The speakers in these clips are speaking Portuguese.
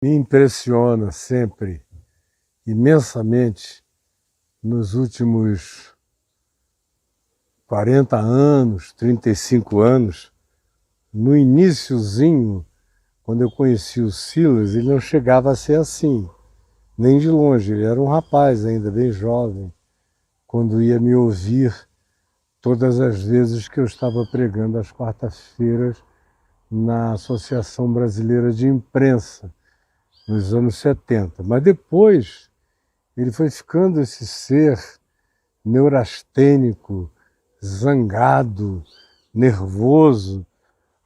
Me impressiona sempre, imensamente, nos últimos 40 anos, 35 anos, no iniciozinho, quando eu conheci o Silas, ele não chegava a ser assim, nem de longe. Ele era um rapaz ainda, bem jovem, quando ia me ouvir todas as vezes que eu estava pregando às quartas-feiras na Associação Brasileira de Imprensa, nos anos 70. Mas depois ele foi ficando esse ser neurastênico, zangado, nervoso.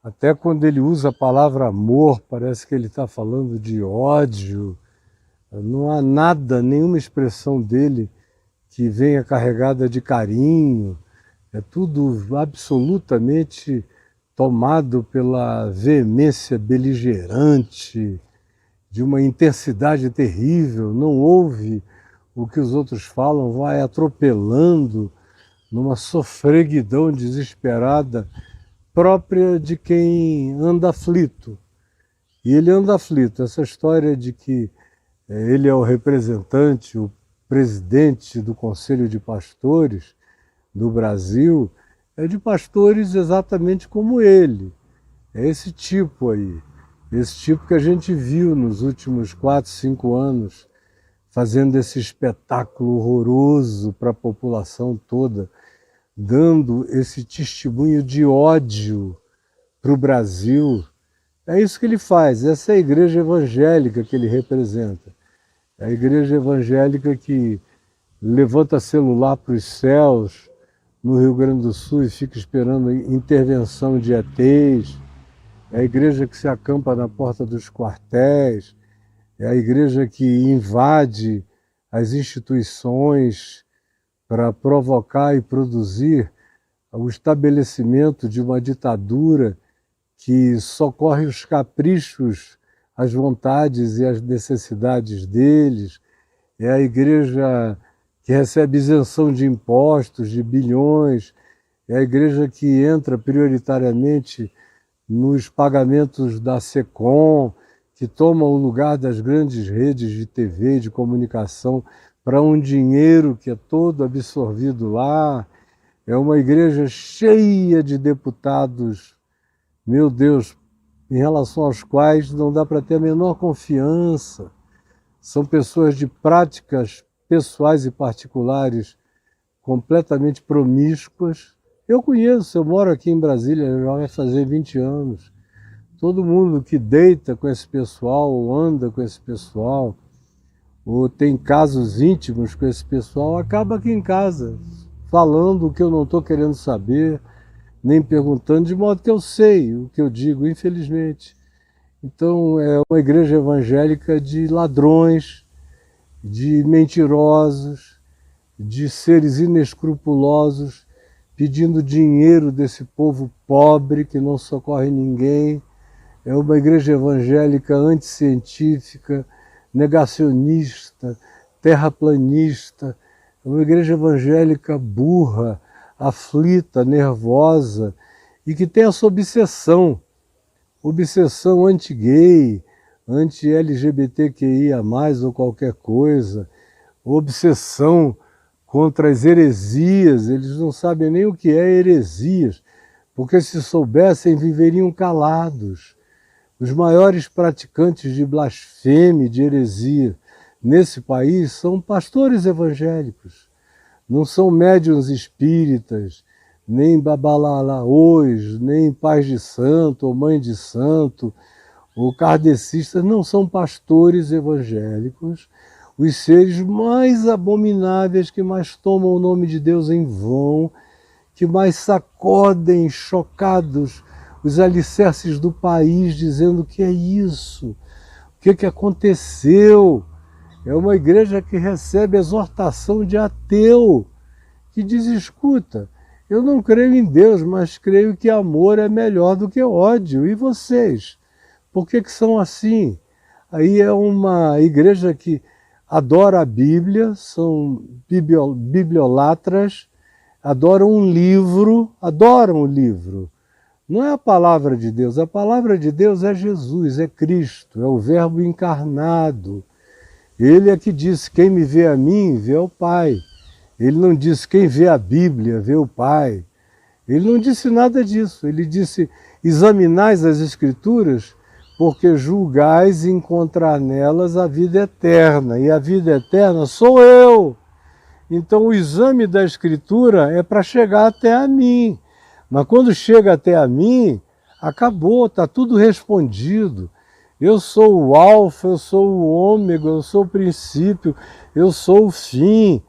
Até quando ele usa a palavra amor, parece que ele está falando de ódio. Não há nada, nenhuma expressão dele que venha carregada de carinho. É tudo absolutamente tomado pela veemência beligerante, de uma intensidade terrível. Não ouve o que os outros falam, vai atropelando numa sofreguidão desesperada própria de quem anda aflito. E ele anda aflito. Essa história de que ele é o representante, o presidente do Conselho de Pastores do Brasil, é de pastores exatamente como ele. É esse tipo aí. Esse tipo que a gente viu nos últimos 4, 5 anos, fazendo esse espetáculo horroroso para a população toda, dando esse testemunho de ódio para o Brasil. É isso que ele faz, essa é a igreja evangélica que ele representa. É a igreja evangélica que levanta celular para os céus no Rio Grande do Sul e fica esperando a intervenção de ETs. É a igreja que se acampa na porta dos quartéis. É a igreja que invade as instituições para provocar e produzir o estabelecimento de uma ditadura que socorre os caprichos, as vontades e as necessidades deles. É a igreja que recebe isenção de impostos, de bilhões. É a igreja que entra prioritariamente nos pagamentos da SECOM, que toma o lugar das grandes redes de TV, de comunicação, para um dinheiro que é todo absorvido lá. É uma igreja cheia de deputados, meu Deus, em relação aos quais não dá para ter a menor confiança. São pessoas de práticas pessoais e particulares completamente promíscuas. Eu conheço, eu moro aqui em Brasília, já vai fazer 20 anos. Todo mundo que deita com esse pessoal, ou anda com esse pessoal, ou tem casos íntimos com esse pessoal, acaba aqui em casa, falando o que eu não estou querendo saber, nem perguntando, de modo que eu sei o que eu digo, infelizmente. Então é uma igreja evangélica de ladrões, de mentirosos, de seres inescrupulosos, pedindo dinheiro desse povo pobre que não socorre ninguém. É uma igreja evangélica anticientífica, negacionista, terraplanista. É uma igreja evangélica burra, aflita, nervosa, e que tem essa obsessão anti-gay, anti-LGBTQIA+, ou qualquer coisa, obsessão contra as heresias. Eles não sabem nem o que é heresias, porque se soubessem viveriam calados. Os maiores praticantes de blasfêmia, de heresia nesse país são pastores evangélicos. Não são médiuns espíritas, nem babalalaôs, nem pais de santo ou mãe de santo, ou kardecistas. Não são pastores evangélicos, os seres mais abomináveis que mais tomam o nome de Deus em vão, que mais sacodem chocados os alicerces do país, dizendo: o que é isso? O que aconteceu? É uma igreja que recebe exortação de ateu, que diz: escuta, eu não creio em Deus, mas creio que amor é melhor do que ódio. E vocês? Por que são assim? Aí é uma igreja que adora a Bíblia, são bibliolatras, adoram o livro, Não é a palavra de Deus é Jesus, é Cristo, é o Verbo encarnado. Ele é que disse, quem me vê a mim, vê ao Pai. Ele não disse, quem vê a Bíblia, vê o Pai. Ele não disse nada disso, ele disse, examinais as Escrituras, porque julgais encontrar nelas a vida eterna, e a vida eterna sou eu. Então o exame da Escritura é para chegar até a mim. Mas quando chega até a mim, acabou, está tudo respondido. Eu sou o alfa, eu sou o ômega, eu sou o princípio, eu sou o fim.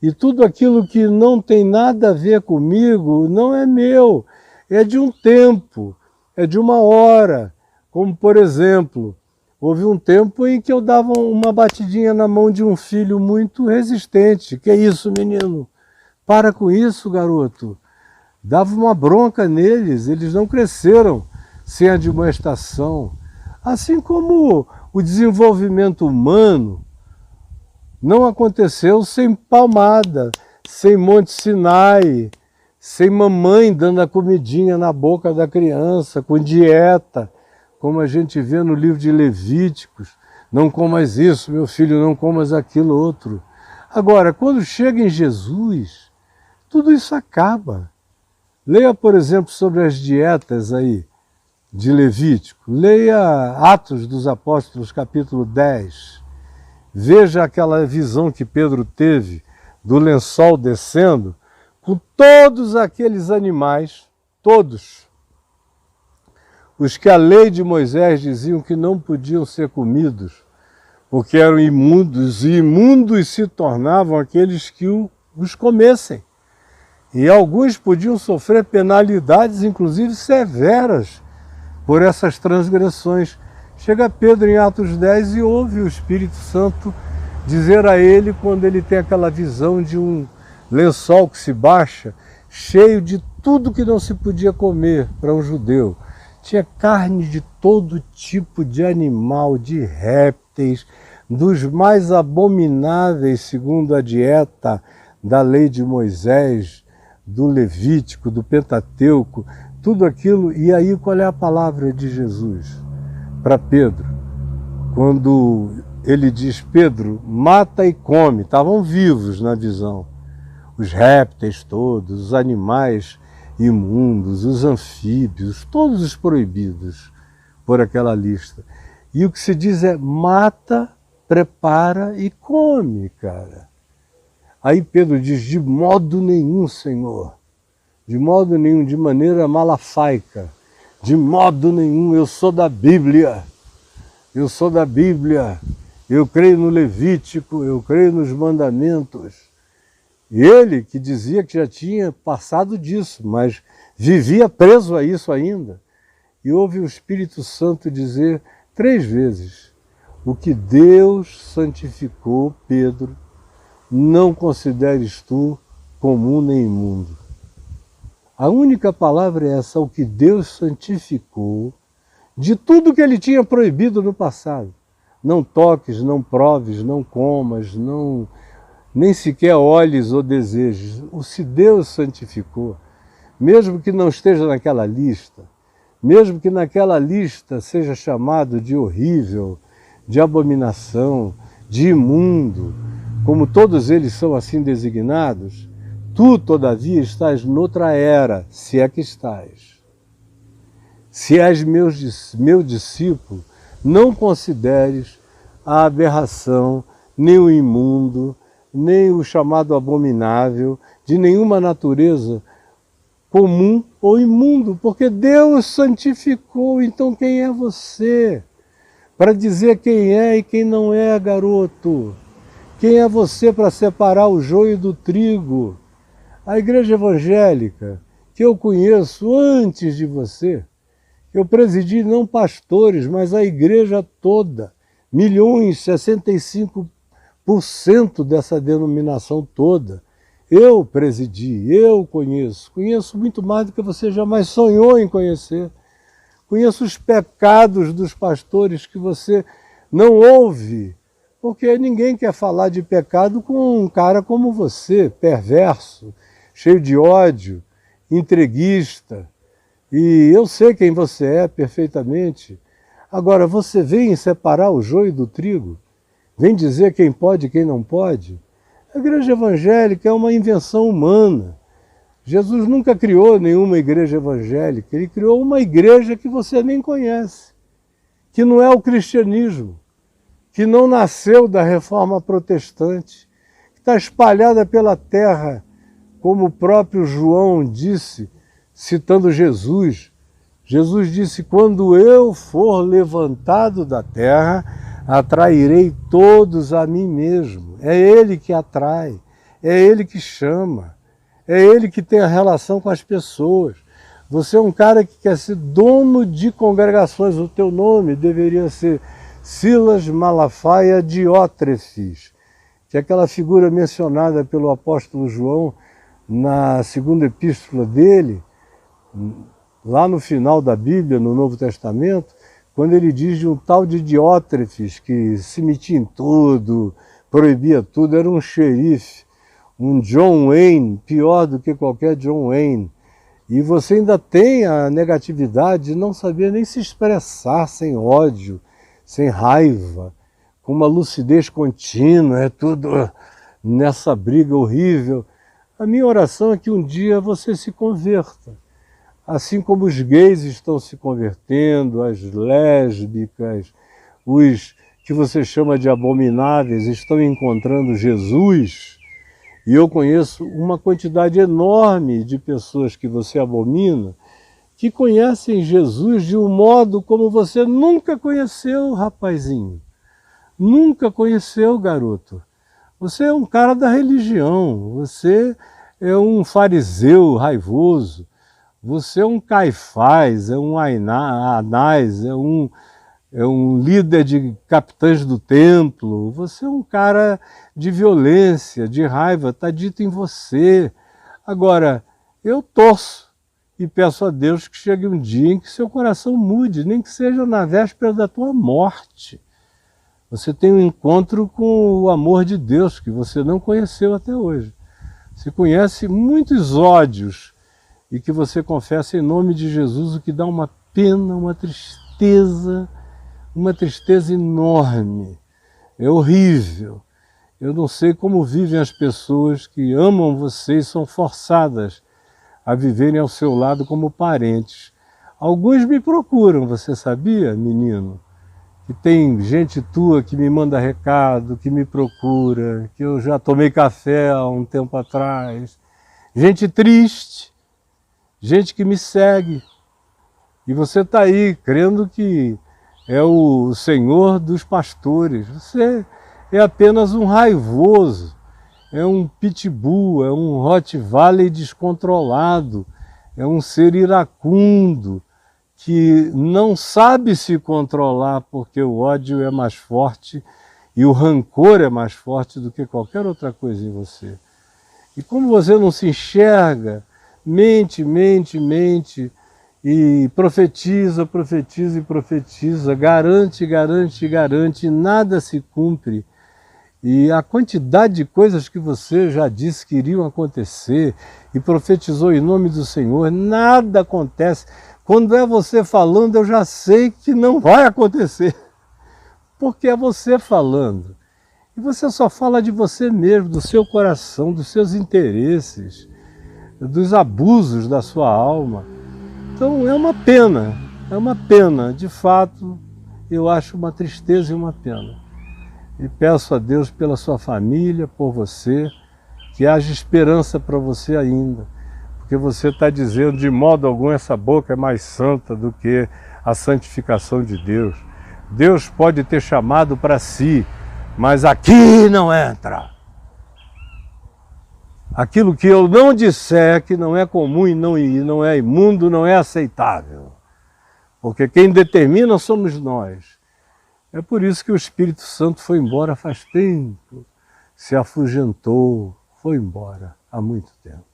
E tudo aquilo que não tem nada a ver comigo não é meu, é de um tempo, é de uma hora. Como, por exemplo, houve um tempo em que eu dava uma batidinha na mão de um filho muito resistente. Que é isso, menino? Para com isso, garoto. Dava uma bronca neles, eles não cresceram sem admoestação. Assim como o desenvolvimento humano não aconteceu sem palmada, sem Monte Sinai, sem mamãe dando a comidinha na boca da criança, com dieta, como a gente vê no livro de Levíticos. Não comas isso, meu filho, não comas aquilo outro. Agora, quando chega em Jesus, tudo isso acaba. Leia, por exemplo, sobre as dietas aí de Levítico. Leia Atos dos Apóstolos, capítulo 10. Veja aquela visão que Pedro teve do lençol descendo, com todos aqueles animais, todos, os que a lei de Moisés diziam que não podiam ser comidos, porque eram imundos, e imundos se tornavam aqueles que os comessem. E alguns podiam sofrer penalidades, inclusive severas, por essas transgressões. Chega Pedro em Atos 10 e ouve o Espírito Santo dizer a ele, quando ele tem aquela visão de um lençol que se baixa, cheio de tudo que não se podia comer para um judeu. Tinha carne de todo tipo de animal, de répteis, dos mais abomináveis, segundo a dieta da lei de Moisés, do Levítico, do Pentateuco, tudo aquilo. E aí qual é a palavra de Jesus para Pedro? Quando ele diz, Pedro, mata e come, estavam vivos na visão. Os répteis todos, os animais imundos, os anfíbios, todos os proibidos por aquela lista. E o que se diz é, mata, prepara e come, cara. Aí Pedro diz, de modo nenhum, Senhor, de modo nenhum, de maneira malafaica, de modo nenhum, eu sou da Bíblia, eu sou da Bíblia, eu creio no Levítico, eu creio nos mandamentos. E ele, que dizia que já tinha passado disso, mas vivia preso a isso ainda, e ouve o Espírito Santo dizer 3 vezes, o que Deus santificou, Pedro, não consideres tu comum nem imundo. A única palavra é essa, o que Deus santificou, de tudo que ele tinha proibido no passado. Não toques, não proves, não comas, nem sequer olhes ou desejes. O se Deus santificou, mesmo que não esteja naquela lista, mesmo que naquela lista seja chamado de horrível, de abominação, de imundo, como todos eles são assim designados, tu, todavia, estás noutra era, se é que estás. Se és meu discípulo, não consideres a aberração, nem o imundo, nem o chamado abominável, de nenhuma natureza comum ou imundo, porque Deus santificou. Então quem é você para dizer quem é e quem não é, garoto? Quem é você para separar o joio do trigo? A igreja evangélica, que eu conheço antes de você, eu presidi não pastores, mas a igreja toda, milhões, 65% dessa denominação toda, eu presidi, eu conheço muito mais do que você jamais sonhou em conhecer. Conheço os pecados dos pastores que você não ouve, porque ninguém quer falar de pecado com um cara como você, perverso, cheio de ódio, entreguista. E eu sei quem você é perfeitamente. Agora, você vem separar o joio do trigo? Vem dizer quem pode e quem não pode? A igreja evangélica é uma invenção humana. Jesus nunca criou nenhuma igreja evangélica, ele criou uma igreja que você nem conhece, que não é o cristianismo, que não nasceu da reforma protestante, que está espalhada pela terra, como o próprio João disse, citando Jesus. Jesus disse, quando eu for levantado da terra, atrairei todos a mim mesmo. É ele que atrai, é ele que chama. É ele que tem a relação com as pessoas. Você é um cara que quer ser dono de congregações. O teu nome deveria ser Silas Malafaia Diótrefes, que é aquela figura mencionada pelo apóstolo João na segunda epístola dele, lá no final da Bíblia, no Novo Testamento, quando ele diz de um tal de Diótrefes, que se metia em tudo, proibia tudo, era um xerife, um John Wayne, pior do que qualquer John Wayne. E você ainda tem a negatividade de não saber nem se expressar sem ódio, sem raiva, com uma lucidez contínua, é tudo nessa briga horrível. A minha oração é que um dia você se converta. Assim como os gays estão se convertendo, as lésbicas, os que você chama de abomináveis estão encontrando Jesus. E eu conheço uma quantidade enorme de pessoas que você abomina, que conhecem Jesus de um modo como você nunca conheceu, rapazinho. Nunca conheceu, garoto. Você é um cara da religião, você é um fariseu raivoso, você é um Caifás, é um Anás, é um líder de capitães do templo, você é um cara de violência, de raiva, está dito em você. Agora, eu torço e peço a Deus que chegue um dia em que seu coração mude, nem que seja na véspera da tua morte. Você tem um encontro com o amor de Deus que você não conheceu até hoje. Você conhece muitos ódios e que você confessa em nome de Jesus, o que dá uma pena, uma tristeza enorme. É horrível. Eu não sei como vivem as pessoas que amam você e são forçadas a viverem ao seu lado como parentes. Alguns me procuram, você sabia, menino? Que tem gente tua que me manda recado, que me procura, que eu já tomei café há um tempo atrás. Gente triste, gente que me segue. E você está aí, crendo que é o Senhor dos pastores. Você é apenas um raivoso, é um pitbull, é um Rottweiler descontrolado, é um ser iracundo, que não sabe se controlar porque o ódio é mais forte e o rancor é mais forte do que qualquer outra coisa em você. E como você não se enxerga, mente, e profetiza, profetiza e profetiza, garante, garante, garante, e nada se cumpre. E a quantidade de coisas que você já disse que iriam acontecer e profetizou em nome do Senhor, nada acontece. Quando é você falando, eu já sei que não vai acontecer, porque é você falando. E você só fala de você mesmo, do seu coração, dos seus interesses, dos abusos da sua alma. Então é uma pena, de fato, eu acho uma tristeza e uma pena. E peço a Deus pela sua família, por você, que haja esperança para você ainda. Porque você está dizendo, de modo algum, essa boca é mais santa do que a santificação de Deus. Deus pode ter chamado para si, mas aqui não entra. Aquilo que eu não disser que não é comum e não é imundo, não é aceitável. Porque quem determina somos nós. É por isso que o Espírito Santo foi embora faz tempo, se afugentou, foi embora há muito tempo.